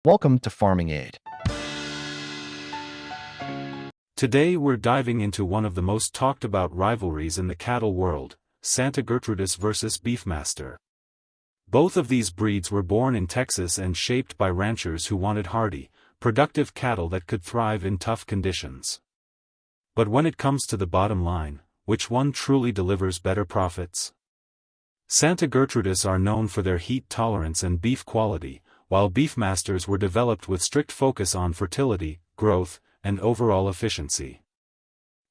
Welcome to Farming Aid. Today we're diving into one of the most talked about rivalries in the cattle world, Santa Gertrudis versus Beefmaster. Both of these breeds were born in Texas and shaped by ranchers who wanted hardy, productive cattle that could thrive in tough conditions. But when it comes to the bottom line, which one truly delivers better profits? Santa Gertrudis are known for their heat tolerance and beef quality, while Beefmasters were developed with strict focus on fertility, growth, and overall efficiency.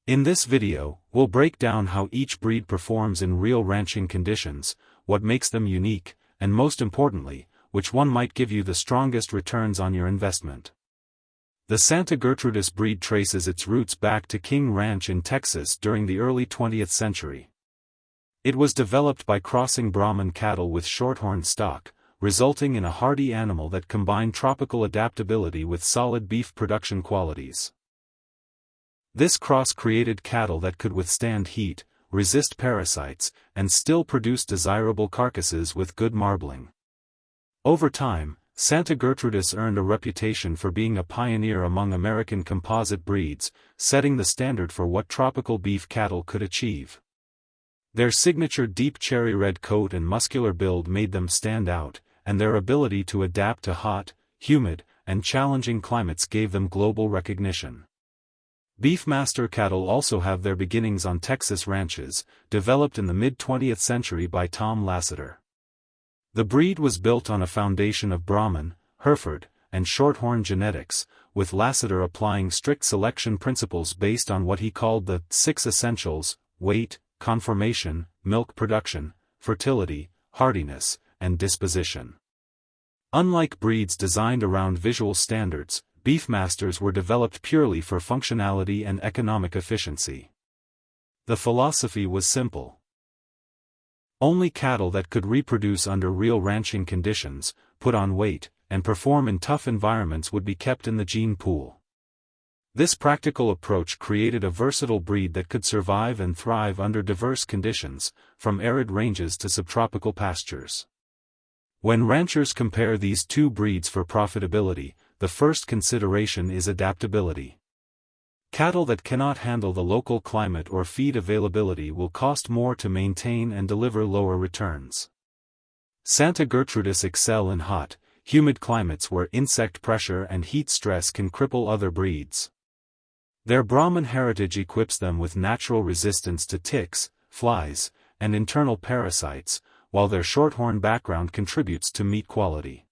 In this video, we'll break down how each breed performs in real ranching conditions, what makes them unique, and most importantly, which one might give you the strongest returns on your investment. The Santa Gertrudis breed traces its roots back to King Ranch in Texas during the early 20th century. It was developed by crossing Brahman cattle with shorthorn stock, resulting in a hardy animal that combined tropical adaptability with solid beef production qualities. This cross created cattle that could withstand heat, resist parasites, and still produce desirable carcasses with good marbling. Over time, Santa Gertrudis earned a reputation for being a pioneer among American composite breeds, setting the standard for what tropical beef cattle could achieve. Their signature deep cherry red coat and muscular build made them stand out, and their ability to adapt to hot, humid, and challenging climates gave them global recognition. Beefmaster cattle also have their beginnings on Texas ranches, developed in the mid-20th century by Tom Lassiter. The breed was built on a foundation of Brahman, Hereford, and Shorthorn genetics, with Lassiter applying strict selection principles based on what he called the 6 essentials: weight, conformation, milk production, fertility, hardiness, and disposition. Unlike breeds designed around visual standards, Beefmasters were developed purely for functionality and economic efficiency. The philosophy was simple. Only cattle that could reproduce under real ranching conditions, put on weight, and perform in tough environments would be kept in the gene pool. This practical approach created a versatile breed that could survive and thrive under diverse conditions, from arid ranges to subtropical pastures. When ranchers compare these two breeds for profitability, the first consideration is adaptability. Cattle that cannot handle the local climate or feed availability will cost more to maintain and deliver lower returns. Santa Gertrudis excel in hot, humid climates where insect pressure and heat stress can cripple other breeds. Their Brahman heritage equips them with natural resistance to ticks, flies, and internal parasites, while their shorthorn background contributes to meat quality.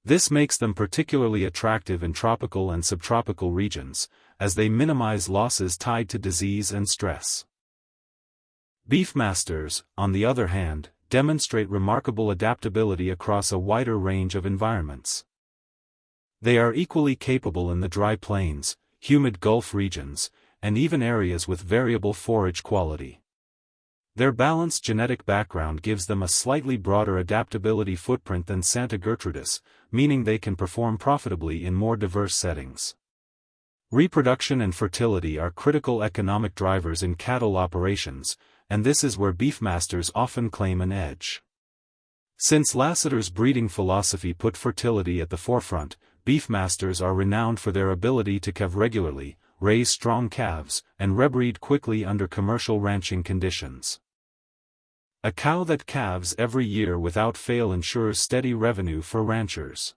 This makes them particularly attractive in tropical and subtropical regions, as they minimize losses tied to disease and stress. Beefmasters, on the other hand, demonstrate remarkable adaptability across a wider range of environments. They are equally capable in the dry plains, humid Gulf regions, and even areas with variable forage quality. Their balanced genetic background gives them a slightly broader adaptability footprint than Santa Gertrudis, meaning they can perform profitably in more diverse settings. Reproduction and fertility are critical economic drivers in cattle operations, and this is where Beefmasters often claim an edge. Since Lassiter's breeding philosophy put fertility at the forefront, Beefmasters are renowned for their ability to calve regularly, raise strong calves, and rebreed quickly under commercial ranching conditions. A cow that calves every year without fail ensures steady revenue for ranchers.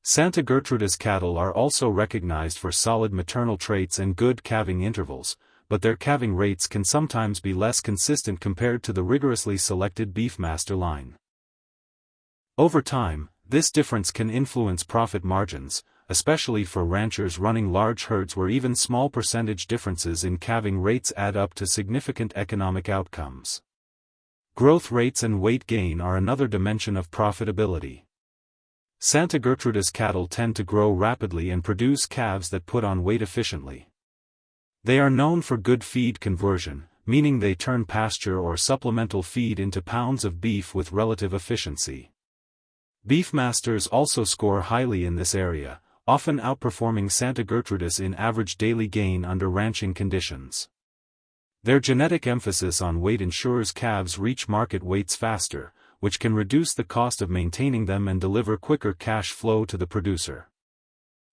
Santa Gertrudis cattle are also recognized for solid maternal traits and good calving intervals, but their calving rates can sometimes be less consistent compared to the rigorously selected Beefmaster line. Over time, this difference can influence profit margins, especially for ranchers running large herds where even small percentage differences in calving rates add up to significant economic outcomes. Growth rates and weight gain are another dimension of profitability. Santa Gertrudis cattle tend to grow rapidly and produce calves that put on weight efficiently. They are known for good feed conversion, meaning they turn pasture or supplemental feed into pounds of beef with relative efficiency. Beefmasters also score highly in this area, often outperforming Santa Gertrudis in average daily gain under ranching conditions. Their genetic emphasis on weight ensures calves reach market weights faster, which can reduce the cost of maintaining them and deliver quicker cash flow to the producer.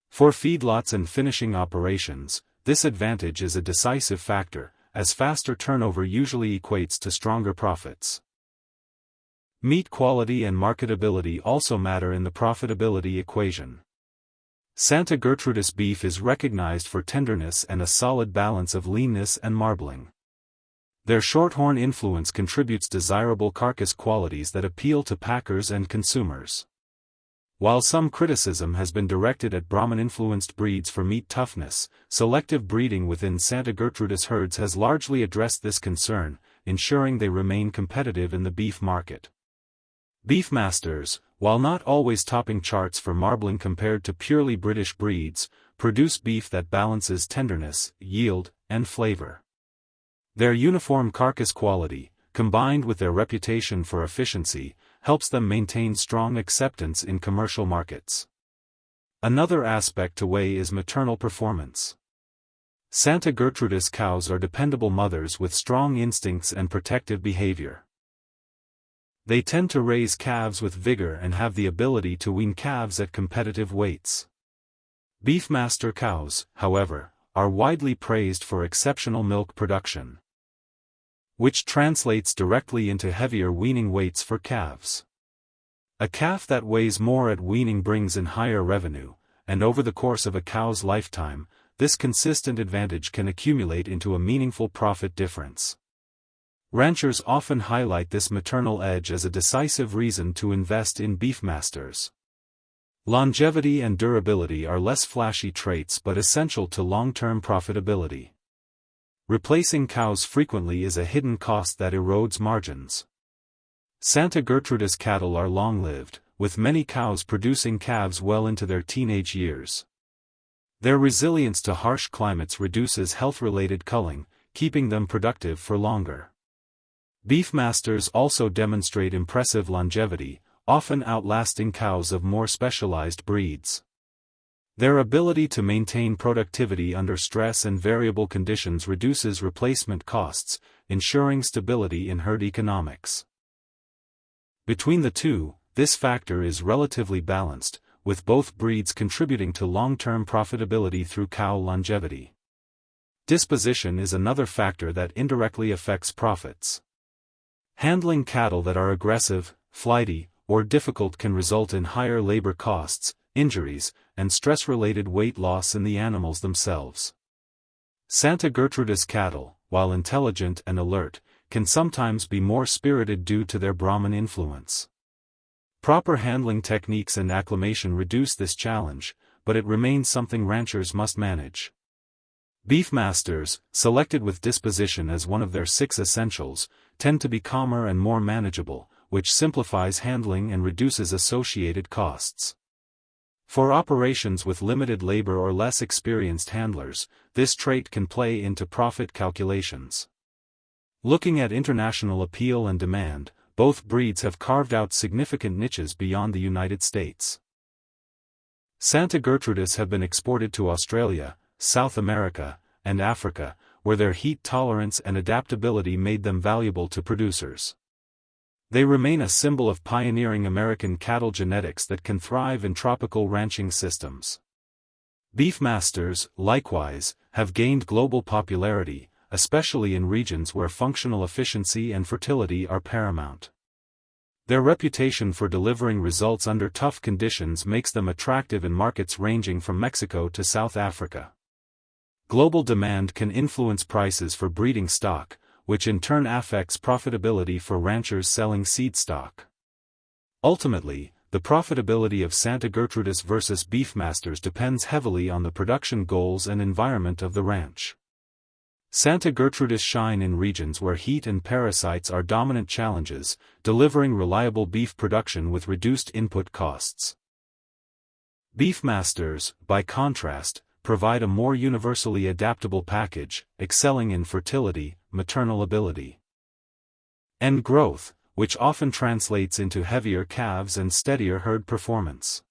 For feedlots and finishing operations, this advantage is a decisive factor, as faster turnover usually equates to stronger profits. Meat quality and marketability also matter in the profitability equation. Santa Gertrudis beef is recognized for tenderness and a solid balance of leanness and marbling. Their shorthorn influence contributes desirable carcass qualities that appeal to packers and consumers. While some criticism has been directed at Brahman-influenced breeds for meat toughness, selective breeding within Santa Gertrudis herds has largely addressed this concern, ensuring they remain competitive in the beef market. Beefmasters, while not always topping charts for marbling compared to purely British breeds, produce beef that balances tenderness, yield, and flavor. Their uniform carcass quality, combined with their reputation for efficiency, helps them maintain strong acceptance in commercial markets. Another aspect to weigh is maternal performance. Santa Gertrudis cows are dependable mothers with strong instincts and protective behavior. They tend to raise calves with vigor and have the ability to wean calves at competitive weights. Beefmaster cows, however, are widely praised for exceptional milk production, which translates directly into heavier weaning weights for calves. A calf that weighs more at weaning brings in higher revenue, and over the course of a cow's lifetime, this consistent advantage can accumulate into a meaningful profit difference. Ranchers often highlight this maternal edge as a decisive reason to invest in beefmasters. Longevity and durability are less flashy traits but essential to long-term profitability. Replacing cows frequently is a hidden cost that erodes margins. Santa Gertrudis cattle are long-lived, with many cows producing calves well into their teenage years. Their resilience to harsh climates reduces health-related culling, keeping them productive for longer. Beefmasters also demonstrate impressive longevity, often outlasting cows of more specialized breeds. Their ability to maintain productivity under stress and variable conditions reduces replacement costs, ensuring stability in herd economics. Between the two, this factor is relatively balanced, with both breeds contributing to long-term profitability through cow longevity. Disposition is another factor that indirectly affects profits. Handling cattle that are aggressive, flighty, or difficult can result in higher labor costs, injuries, and stress-related weight loss in the animals themselves. Santa Gertrudis cattle, while intelligent and alert, can sometimes be more spirited due to their Brahman influence. Proper handling techniques and acclimation reduce this challenge, but it remains something ranchers must manage. Beefmasters, selected with disposition as one of their 6 essentials, tend to be calmer and more manageable, which simplifies handling and reduces associated costs. For operations with limited labor or less experienced handlers, this trait can play into profit calculations. Looking at international appeal and demand, both breeds have carved out significant niches beyond the United States. Santa Gertrudis have been exported to Australia, South America, and Africa, where their heat tolerance and adaptability made them valuable to producers. They remain a symbol of pioneering American cattle genetics that can thrive in tropical ranching systems. Beefmasters, likewise, have gained global popularity, especially in regions where functional efficiency and fertility are paramount. Their reputation for delivering results under tough conditions makes them attractive in markets ranging from Mexico to South Africa. Global demand can influence prices for breeding stock, which in turn affects profitability for ranchers selling seed stock. Ultimately, the profitability of Santa Gertrudis versus Beefmasters depends heavily on the production goals and environment of the ranch. Santa Gertrudis shine in regions where heat and parasites are dominant challenges, delivering reliable beef production with reduced input costs. Beefmasters, by contrast, provide a more universally adaptable package, excelling in fertility, maternal ability, and growth, which often translates into heavier calves and steadier herd performance.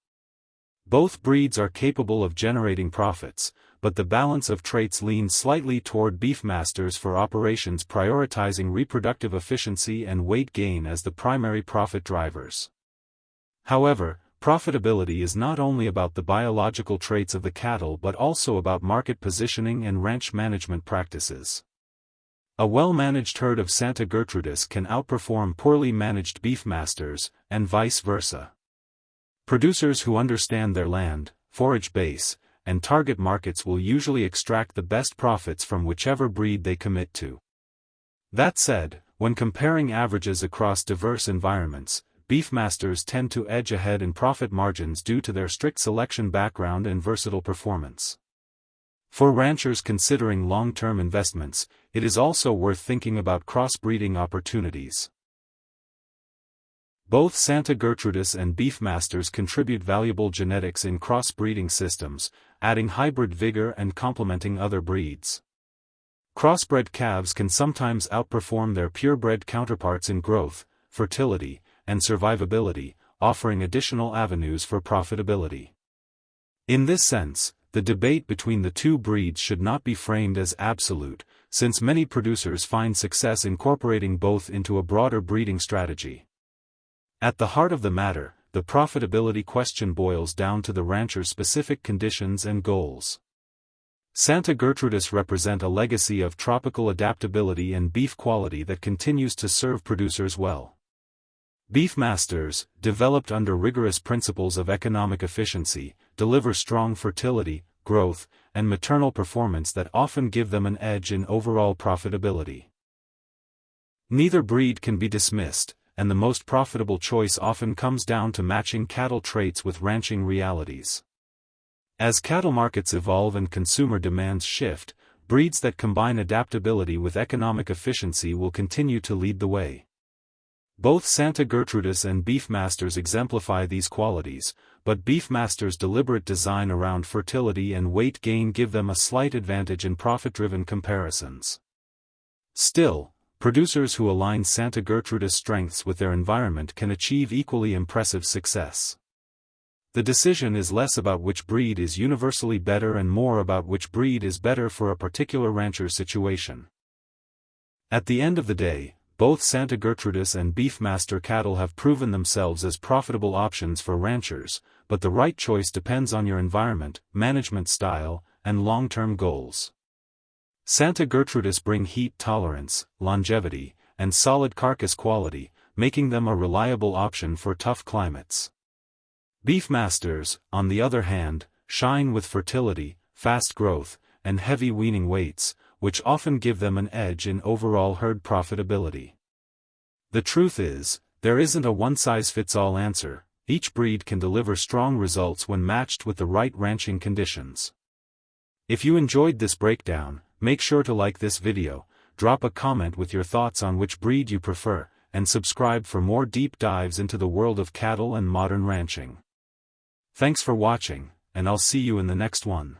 Both breeds are capable of generating profits, but the balance of traits leans slightly toward Beefmasters for operations prioritizing reproductive efficiency and weight gain as the primary profit drivers. However, profitability is not only about the biological traits of the cattle but also about market positioning and ranch management practices. A well-managed herd of Santa Gertrudis can outperform poorly managed Beefmasters, and vice versa. Producers who understand their land, forage base, and target markets will usually extract the best profits from whichever breed they commit to. That said, when comparing averages across diverse environments, Beefmasters tend to edge ahead in profit margins due to their strict selection background and versatile performance. For ranchers considering long-term investments, it is also worth thinking about crossbreeding opportunities. Both Santa Gertrudis and Beefmasters contribute valuable genetics in crossbreeding systems, adding hybrid vigor and complementing other breeds. Crossbred calves can sometimes outperform their purebred counterparts in growth, fertility, and survivability, offering additional avenues for profitability. In this sense, the debate between the two breeds should not be framed as absolute, since many producers find success incorporating both into a broader breeding strategy. At the heart of the matter, the profitability question boils down to the rancher's specific conditions and goals. Santa Gertrudis represent a legacy of tropical adaptability and beef quality that continues to serve producers well. Beefmasters, developed under rigorous principles of economic efficiency, deliver strong fertility, growth, and maternal performance that often give them an edge in overall profitability. Neither breed can be dismissed, and the most profitable choice often comes down to matching cattle traits with ranching realities. As cattle markets evolve and consumer demands shift, breeds that combine adaptability with economic efficiency will continue to lead the way. Both Santa Gertrudis and Beefmasters exemplify these qualities, but Beefmasters' deliberate design around fertility and weight gain give them a slight advantage in profit-driven comparisons. Still, producers who align Santa Gertrudis' strengths with their environment can achieve equally impressive success. The decision is less about which breed is universally better and more about which breed is better for a particular rancher's situation. At the end of the day, both Santa Gertrudis and Beefmaster cattle have proven themselves as profitable options for ranchers, but the right choice depends on your environment, management style, and long-term goals. Santa Gertrudis bring heat tolerance, longevity, and solid carcass quality, making them a reliable option for tough climates. Beefmasters, on the other hand, shine with fertility, fast growth, and heavy weaning weights, which often give them an edge in overall herd profitability. The truth is, there isn't a one-size-fits-all answer. Each breed can deliver strong results when matched with the right ranching conditions. If you enjoyed this breakdown, make sure to like this video, drop a comment with your thoughts on which breed you prefer, and subscribe for more deep dives into the world of cattle and modern ranching. Thanks for watching, and I'll see you in the next one.